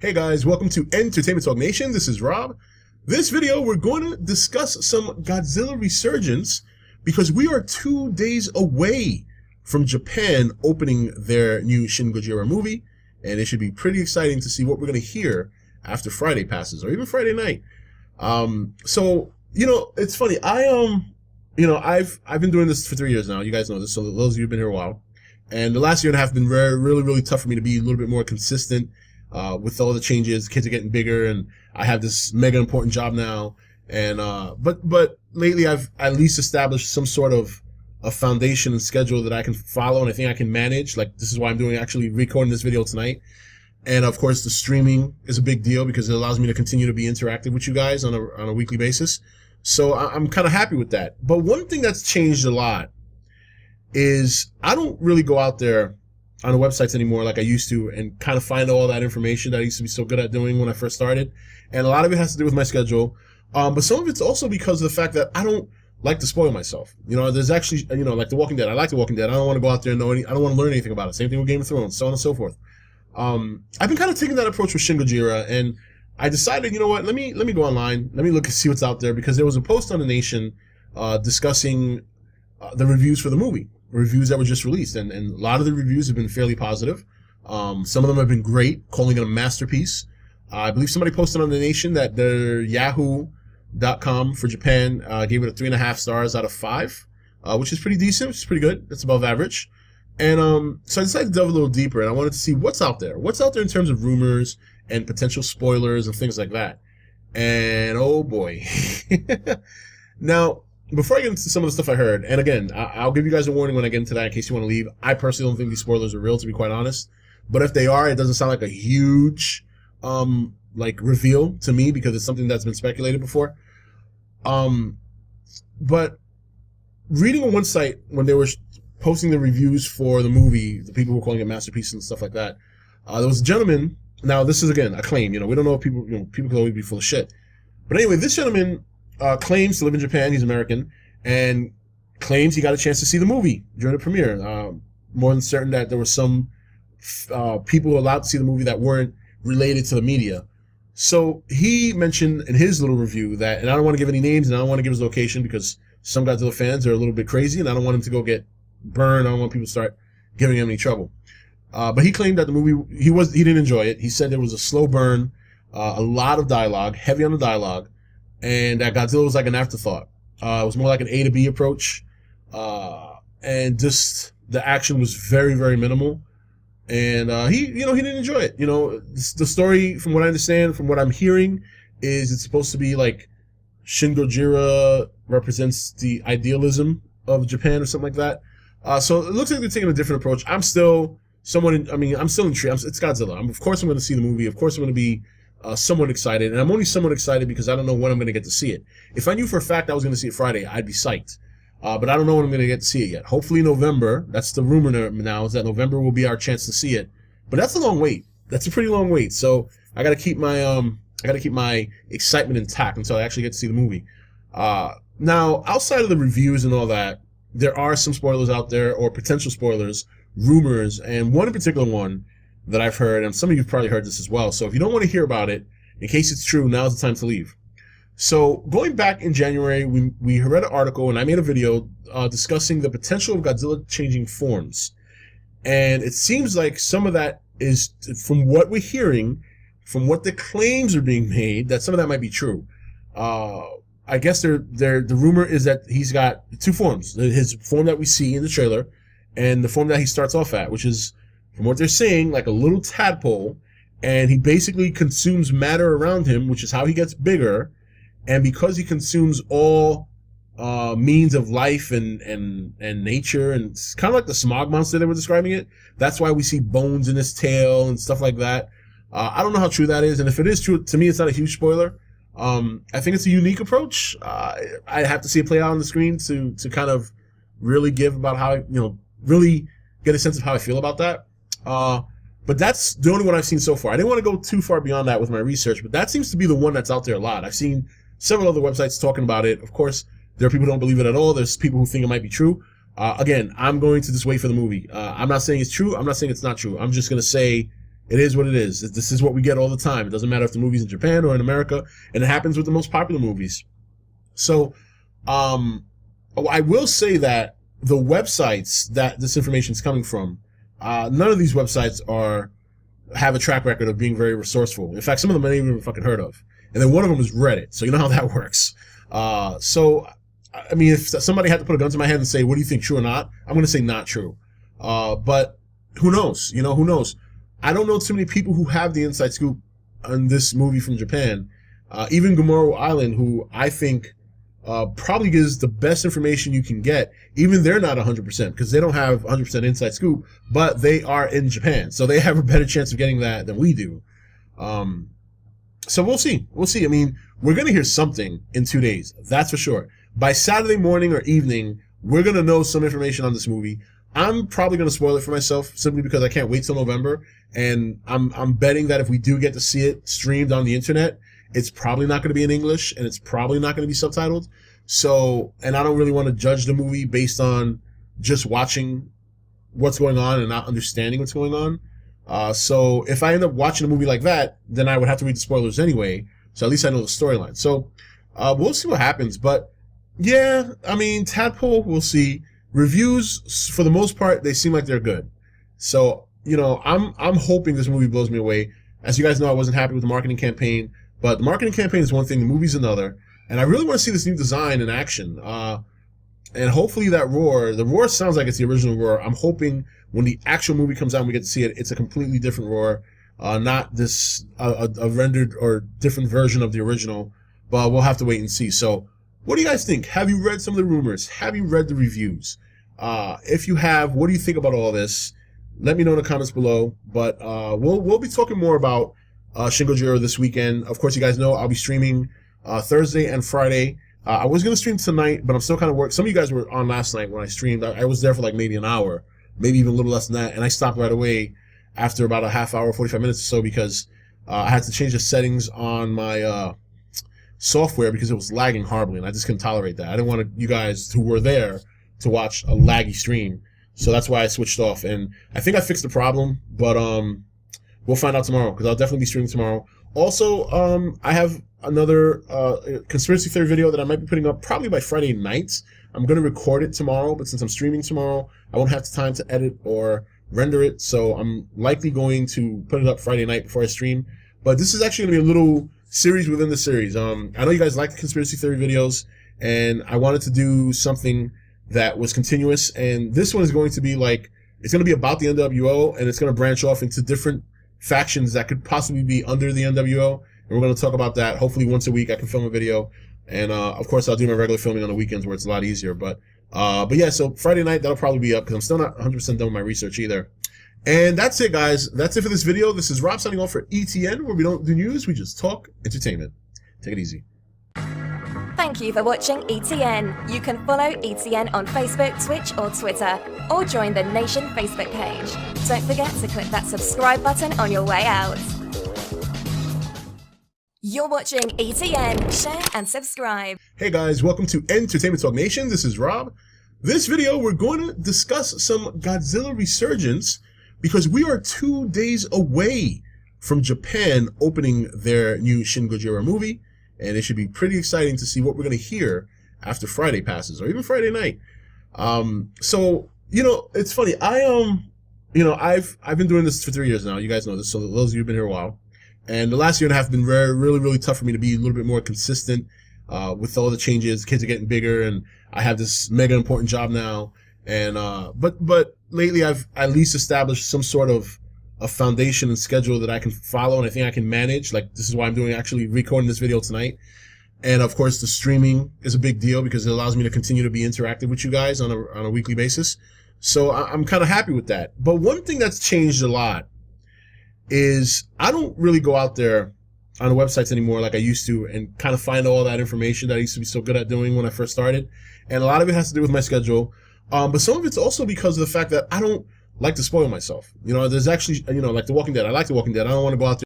Hey guys, welcome to Entertainment Talk Nation. This is Rob. This video, we're going to discuss some Godzilla Resurgence because we are 2 days away from Japan opening their new Shin Gojira movie, and it should be pretty exciting to see what we're going to hear after Friday passes, or even Friday night. It's funny. I've been doing this for 3 years now. You guys know this, so those of you who've been here a while. And the last year and a half have been really tough for me to be a little bit more consistent with all the changes. Kids are getting bigger, and I have this mega important job now. And but lately I've at least established some sort of a foundation and schedule that I can follow, and I think I can manage. Like, this is why I'm actually recording this video tonight. And of course, the streaming is a big deal because it allows me to continue to be interactive with you guys on a weekly basis. So I'm kind of happy with that. But one thing that's changed a lot is I don't really go out there on the websites anymore like I used to and kind of find all that information that I used to be so good at doing when I first started. And a lot of it has to do with my schedule. But some of it's also because of the fact that I don't like to spoil myself. There's actually, like The Walking Dead. I like The Walking Dead. I don't want to go out there and I don't want to learn anything about it. Same thing with Game of Thrones, so on and so forth. I've been kind of taking that approach with Shin Gojira, and I decided, let me go online. Let me look and see what's out there, because there was a post on The Nation discussing the reviews for the movie. Reviews that were just released, and a lot of the reviews have been fairly positive. Some of them have been great, calling it a masterpiece. I believe somebody posted on The Nation that their Yahoo.com for Japan gave it a 3.5 stars out of 5, which is pretty decent, which is pretty good. That's above average. And so I decided to delve a little deeper, and I wanted to see what's out there. What's out there in terms of rumors and potential spoilers and things like that. And oh boy. Now, before I get into some of the stuff I heard, and again, I'll give you guys a warning when I get into that in case you want to leave. I personally don't think these spoilers are real, to be quite honest. But if they are, it doesn't sound like a huge reveal to me, because it's something that's been speculated before. But reading on one site when they were posting the reviews for the movie, the people who were calling it masterpiece and stuff like that, there was a gentleman. Now, this is again a claim. We don't know if people could always be full of shit. But anyway, this gentleman claims to live in Japan. He's American, and claims he got a chance to see the movie during the premiere. More than certain that there were some people allowed to see the movie that weren't related to the media. So he mentioned in his little review that, and I don't want to give any names, and I don't want to give his location because some Godzilla fans are a little bit crazy, and I don't want him to go get burned. I don't want people to start giving him any trouble. But he claimed that the movie, he didn't enjoy it. He said there was a slow burn, a lot of dialogue, heavy on the dialogue, and that Godzilla was like an afterthought. It was more like an A to B approach, and just the action was very minimal. And he didn't enjoy it. The story, from what I understand, from what I'm hearing, is it's supposed to be like Shin Gojira represents the idealism of Japan or something like that. So it looks like they're taking a different approach. I'm still I'm still intrigued. It's Godzilla. Of course I'm going to see the movie. Of course I'm going to be somewhat excited. And I'm only somewhat excited because I don't know when I'm going to get to see it. If I knew for a fact I was going to see it Friday, I'd be psyched. But I don't know when I'm going to get to see it yet. Hopefully November. That's the rumor now, is that November will be our chance to see it. But that's a long wait. That's a pretty long wait. So I got to keep my excitement intact until I actually get to see the movie. Now, outside of the reviews and all that, there are some spoilers out there, or potential spoilers, rumors, and one in particular one that I've heard, and some of you have probably heard this as well. So if you don't want to hear about it, in case it's true, now's the time to leave. So going back in January, we read an article, and I made a video discussing the potential of Godzilla changing forms. And it seems like some of that is, from what we're hearing, from what the claims are being made, that some of that might be true. I guess the rumor is that he's got 2 forms. His form that we see in the trailer, and the form that he starts off at, which is, from what they're saying, like a little tadpole, and he basically consumes matter around him, which is how he gets bigger. And because he consumes all means of life and nature, and it's kind of like the smog monster they were describing it, that's why we see bones in his tail and stuff like that. I don't know how true that is, and if it is true, to me it's not a huge spoiler. I think it's a unique approach. I have to see it play out on the screen to kind of really give about how, really get a sense of how I feel about that. But that's the only one I've seen so far. I didn't want to go too far beyond that with my research, but that seems to be the one that's out there a lot. I've seen several other websites talking about it. Of course, there are people who don't believe it at all. There's people who think it might be true. Again, I'm going to just wait for the movie. I'm not saying it's true. I'm not saying it's not true. I'm just going to say It is what it is. This is what we get all the time. It doesn't matter if the movie's in Japan or in America, and it happens with the most popular movies. So, I will say that the websites that this information is coming from, none of these websites have a track record of being very resourceful. In fact, some of them I ain't even fucking heard of. And then one of them is Reddit, so you know how that works. So, I mean, if somebody had to put a gun to my head and say, what do you think, true or not? I'm going to say not true. But who knows? You know, who knows? I don't know too many people who have the inside scoop on this movie from Japan. Even Gomorrah Island, who I think probably gives the best information you can get. Even they're not 100% because they don't have 100% inside scoop, but they are in Japan, so they have a better chance of getting that than we do. So we'll see. We'll see. I mean, we're going to hear something in 2 days. That's for sure. By Saturday morning or evening, we're going to know some information on this movie. I'm probably going to spoil it for myself simply because I can't wait till November. And I'm betting that if we do get to see it streamed on the internet, it's probably not going to be in English and it's probably not going to be subtitled. So, and I don't really want to judge the movie based on just watching what's going on and not understanding what's going on. So if I end up watching a movie like that, then I would have to read the spoilers anyway. So at least I know the storyline. So, we'll see what happens. But yeah, I mean, Tadpole, we'll see. Reviews, for the most part, they seem like they're good. So, you know, I'm hoping this movie blows me away. As you guys know, I wasn't happy with the marketing campaign, but the marketing campaign is one thing, the movie's another. And I really want to see this new design in action. And hopefully the roar sounds like it's the original roar. I'm hoping when the actual movie comes out and we get to see it, it's a completely different roar. Not this, a rendered or different version of the original, but we'll have to wait and see. So, what do you guys think? Have you read some of the rumors? Have you read the reviews? If you have, what do you think about all this? Let me know in the comments below. But we'll be talking more about Shin Gojira this weekend. Of course, you guys know I'll be streaming Thursday and Friday. I was going to stream tonight, but I'm still kind of working. Some of you guys were on last night when I streamed. I was there for like maybe an hour, maybe even a little less than that. And I stopped right away after about a half hour, 45 minutes or so, because I had to change the settings on my software because it was lagging horribly, and I just couldn't tolerate that. I didn't want you guys who were there to watch a laggy stream. So that's why I switched off. And I think I fixed the problem, but we'll find out tomorrow because I'll definitely be streaming tomorrow. Also, I have another conspiracy theory video that I might be putting up probably by Friday night. I'm going to record it tomorrow, but since I'm streaming tomorrow, I won't have time to edit or render it. So I'm likely going to put it up Friday night before I stream. But this is actually going to be a little series within the series. I know you guys like the conspiracy theory videos, and I wanted to do something that was continuous. And this one is going to be like, it's going to be about the NWO, and it's going to branch off into different factions that could possibly be under the NWO. And we're going to talk about that. Hopefully once a week I can film a video. And, of course I'll do my regular filming on the weekends where it's a lot easier. But yeah, so Friday night, that'll probably be up because I'm still not 100% done with my research either. And that's it, guys. That's it for this video. This is Rob signing off for ETN, where we don't do news, we just talk entertainment. Take it easy. Thank you for watching ETN. You can follow ETN on Facebook, Twitch, or Twitter, or join the Nation Facebook page. Don't forget to click that subscribe button on your way out. You're watching ETN. Share and subscribe. Hey guys, welcome to Entertainment Talk Nation. This is Rob. This video, we're going to discuss some Godzilla Resurgence because we are 2 days away from Japan opening their new Shin Gojira movie, and it should be pretty exciting to see what we're going to hear after Friday passes, or even Friday night. So, you know, it's funny. You know, I've been doing this for 3 years now. You guys know this, so those of you who've been here a while. And the last year and a half have been really tough for me to be a little bit more consistent with all the changes. Kids are getting bigger, and I have this mega important job now. And but lately I've at least established some sort of a foundation and schedule that I can follow, and I think I can manage. Like, this is why I'm doing actually recording this video tonight. And of course, the streaming is a big deal because it allows me to continue to be interactive with you guys on a weekly basis. So I'm kind of happy with that. But one thing that's changed a lot is I don't really go out there on the websites anymore like I used to and kind of find all that information that I used to be so good at doing when I first started. And a lot of it has to do with my schedule. But some of it's also because of the fact that I don't like to spoil myself. You know, there's actually, you know, like The Walking Dead. I like The Walking Dead. I don't want to go out there